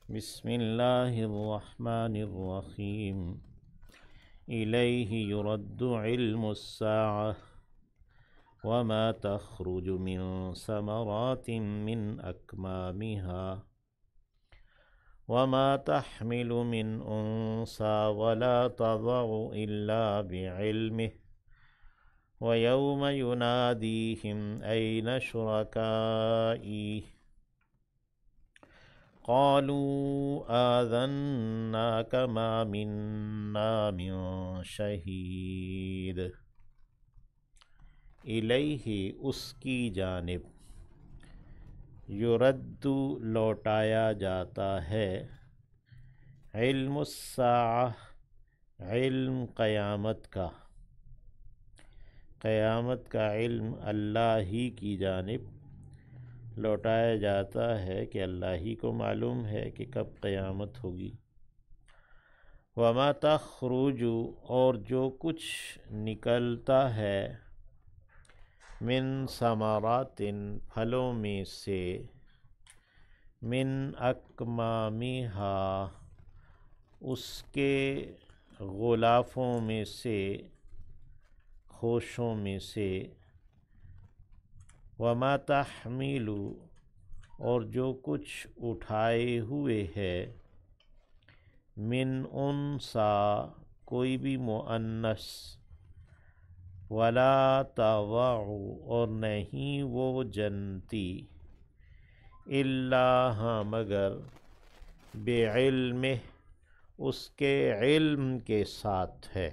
بسم اللہ الرحمن الرحیم الیہ یرد علم الساعة وما تخرج من ثمرات من اکمامها وما تحمل من انثى ولا تضع الا بعلمه ويوم يناديهم أين شركائي قالوا آذناك ما منا من شہید الیہ اس کی جانب یرد لوٹایا جاتا ہے علم الساعہ علم قیامت کا علم اللہ ہی کی جانب لوٹایا جاتا ہے کہ اللہ ہی کو معلوم ہے کہ کب قیامت ہوگی۔ وما تخرج اور جو کچھ نکلتا ہے من ثمرات پھلوں میں سے من اکمامہا اس کے غلافوں میں سے خوشوں میں سے وما تحمل اور جو کچھ اٹھائے ہوئے ہے من انثى کوئی بھی مؤنث ولا تضع اور نہیں وہ جنتی الا ہاں مگر بعلمہ اس کے علم کے ساتھ ہے،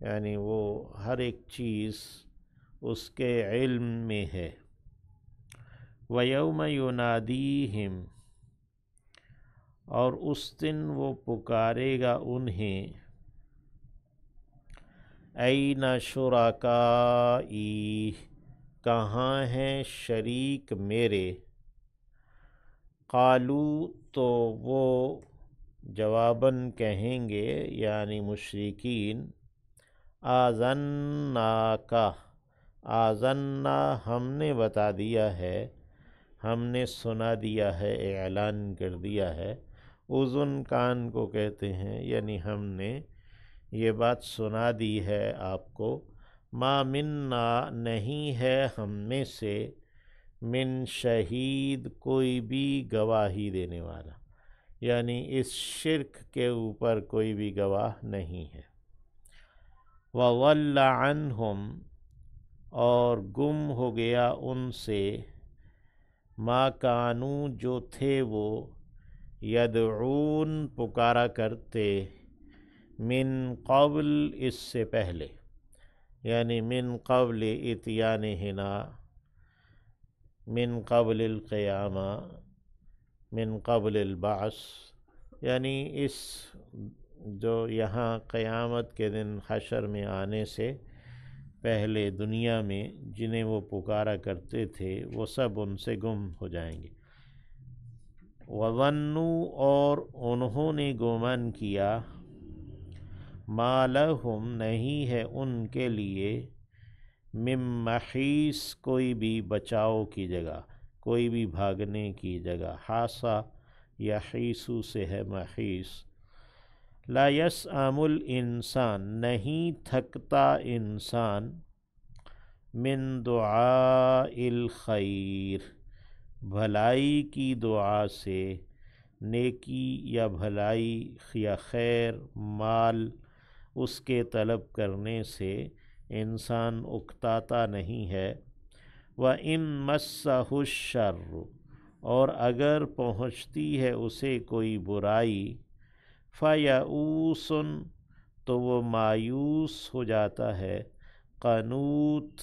یعنی وہ ہر ایک چیز اس کے علم میں ہے۔ وَيَوْمَ يُنَادِيهِمْ اور اس دن وہ پکارے گا انہیں أَيْنَ شُرَكَائِي کہاں ہیں شریک میرے، قالوا تو وہ جواباً کہیں گے یعنی مشرکین آذناک آذنا ہم نے بتا دیا ہے، ہم نے سنا دیا ہے، اعلان کر دیا ہے۔ اذن کان کو کہتے ہیں، یعنی ہم نے یہ بات سنا دی ہے آپ کو، ما منا نہیں ہے ہم میں سے من شہید کوئی بھی گواہی دینے والا، یعنی اس شرک کے اوپر کوئی بھی گواہ نہیں ہے۔ وَضَلَّ عَنْهُمْ اور گم ہو گیا ان سے ما کانوا جو تھے وہ یدعون پکارا کرتے من قبل اس سے پہلے، یعنی من قبل اتیانہنا من قبل القیامہ من قبل البعث، یعنی اس جو یہاں قیامت کے دن حشر میں آنے سے پہلے دنیا میں جنہیں وہ پکارا کرتے تھے وہ سب ان سے گم ہو جائیں گے۔ وَظَنُّوا اور انہوں نے گمان کیا مَا لَهُمْ نہیں ہے ان کے لیے مِن مَحِیص کوئی بھی بچاؤ کی جگہ، کوئی بھی بھاگنے کی جگہ۔ حاصہ یحیصو سے ہے محیص۔ لا یسأم الانسان نہیں تھکتا انسان من دعاء الخیر بھلائی کی دعا سے، نیکی یا بھلائی یا خیر مال اس کے طلب کرنے سے انسان اکتاتا نہیں ہے۔ وَإِن مَسَّهُ الشَّرُّ اور اگر پہنچتی ہے اسے کوئی برائی فَيَئُوسٌ تو وہ مایوس ہو جاتا ہے، قنوط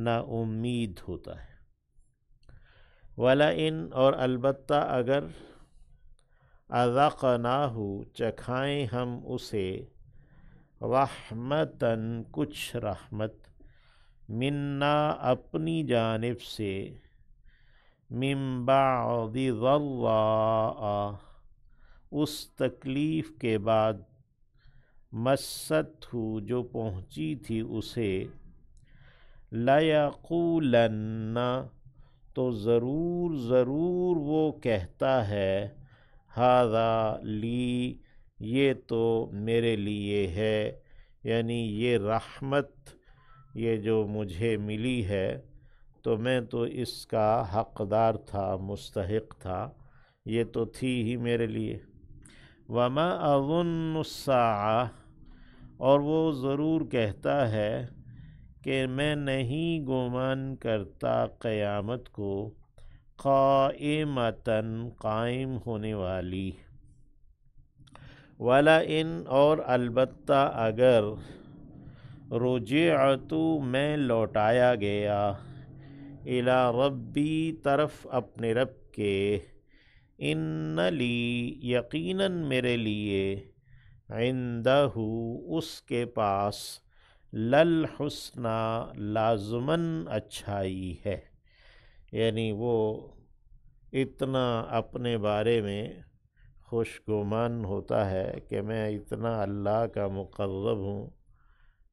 نا امید ہوتا ہے۔ وَلَئِن اور البتہ اگر اذقناہ چکھائیں ہم اسے رحمتاً کچھ رحمت منا اپنی جانب سے من بعد ضراء اس تکلیف کے بعد مست ہو جو پہنچی تھی اسے لَيَقُولَنَّ تو ضرور وہ کہتا ہے ھذا لی، یہ تو میرے لیے ہے، یعنی یہ رحمت یہ جو مجھے ملی ہے تو میں تو اس کا حقدار تھا، مستحق تھا، یہ تو تھی ہی میرے لیے۔ وما اظن الساعہ، اور وہ ضرور کہتا ہے کہ میں نہیں گمان کرتا قیامت کو، قائمتاً قائم ہونے والی، وَلَئِن اور البتہ اگر، رجعت میں لوٹایا گیا، الی ربی طرف اپنے رب کے، ان لی یقیناً میرے لیے، عندہ اس کے پاس، للحسنی لازماً اچھائی ہے، یعنی وہ اتنا اپنے بارے میں خوش گمان ہوتا ہے کہ میں اتنا اللہ کا مقرب ہوں،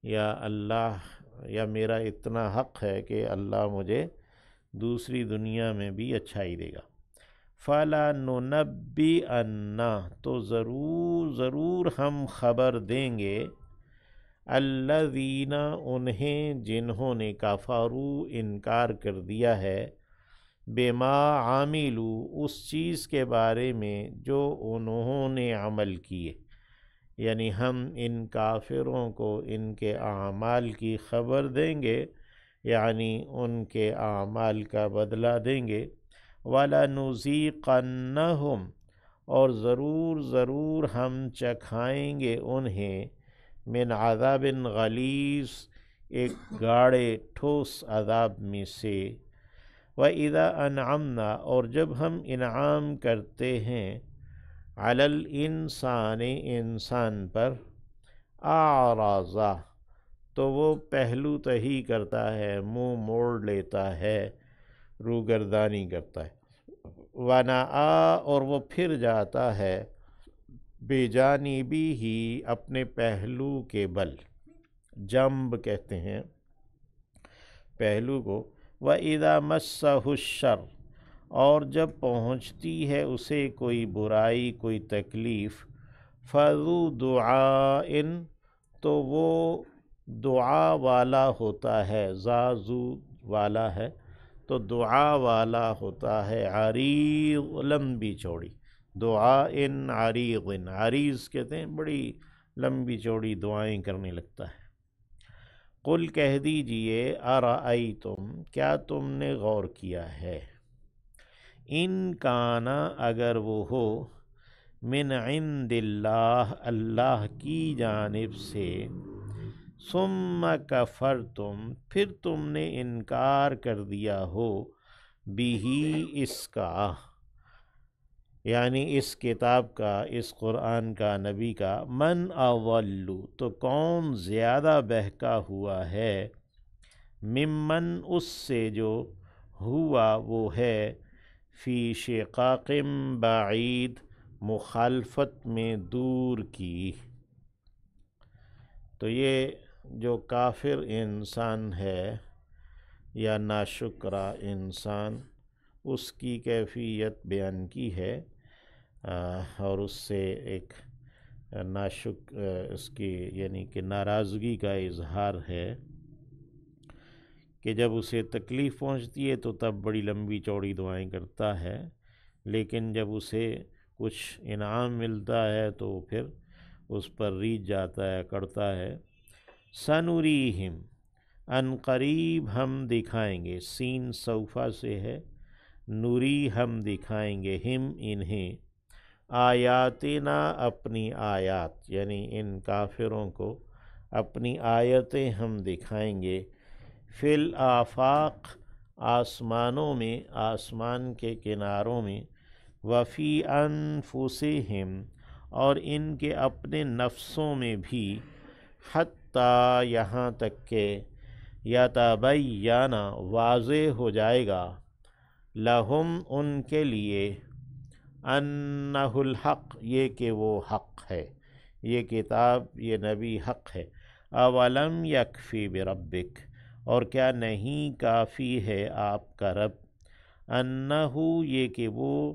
یا میرا اتنا حق ہے کہ اللہ مجھے دوسری دنیا میں بھی اچھائی دے گا۔ فَلَنُنَبِّئَنَّ تو ضرور ہم خبر دیں گے، الَّذِينَ انہیں جنہوں نے کفروا انکار کر دیا ہے، بما عاملوا اس چیز کے بارے میں جو انہوں نے عمل کیے، یعنی ہم ان کافروں کو ان کے اعمال کی خبر دیں گے، یعنی ان کے اعمال کا بدلہ دیں گے۔ وَلَنُذِيقَنَّهُمْ اور ضرور ہم چکھائیں گے انہیں، من عذاب غلیظ ایک گاڑے ٹھوس عذاب میں سے، وَإِذَا أَنْعَمْنَا اور جب ہم انعام کرتے ہیں، عَلَى الْإِنسَانِ انسان پر، أَعْرَضَ تو وہ پہلو تہی کرتا ہے، منہ موڑ لیتا ہے، روگردانی کرتا ہے، وَنَأَىٰ اور وہ پھر جاتا ہے، بِجَانِبِهِ اپنے پہلو کے بل، جنب کہتے ہیں پہلو کو، وَإِذَا مَسَّهُ الشَّرُّ اور جب پہنچتی ہے اسے کوئی برائی، کوئی تکلیف، فَذُو دُعَاءٍ تو وہ دعا والا ہوتا ہے، ذو والا ہے تو دعا والا ہوتا ہے، عریض لمبی چوڑی، دعائن عریض، عریض کہتے ہیں بڑی لمبی چوڑی دعائیں کرنے لگتا ہے۔ قل کہہ دیجئے، ارأیتم کیا تم نے غور کیا ہے، ان کانا اگر وہ ہو، من عند اللہ اللہ کی جانب سے، ثم کفرتم پھر تم نے انکار کر دیا ہو، بہ اس کا، یعنی اس کتاب کا، اس قرآن کا، نبی کا، من اضل تو کون زیادہ بہکا ہوا ہے، ممن اس سے جو، ہوا وہ ہے، فی شقاق بعید مخالفت میں دور کی۔ تو یہ جو کافر انسان ہے یا ناشکرا انسان، اس کی کیفیت بیان کی ہے، اور اس سے ایک اس کی یعنی کہ ناراضگی کا اظہار ہے کہ جب اسے تکلیف پہنچتی ہے تو تب بڑی لمبی چوڑی دعائیں کرتا ہے، لیکن جب اسے کچھ انعام ملتا ہے تو پھر اس پر ریجھ جاتا ہے، کرتا ہے۔ سنوریہم ان قریب ہم دکھائیں گے، سین سوفا سے ہے، نوری ہم دکھائیں گے، ہم انہیں، آیاتنا اپنی آیات، یعنی ان کافروں کو اپنی آیتیں ہم دکھائیں گے، فی الآفاق آسمانوں میں، آسمان کے کناروں میں، وفی انفسہم اور ان کے اپنے نفسوں میں بھی، حتیٰ یہاں تک کہ، یتبین واضح ہو جائے گا، لہم ان کے لیے، انہ الحق یہ کہ وہ حق ہے، یہ کتاب، یہ نبی حق ہے۔ اولم یکفی بربک اور کیا نہیں کافی ہے آپ کا رب، انہ یہ کہ وہ،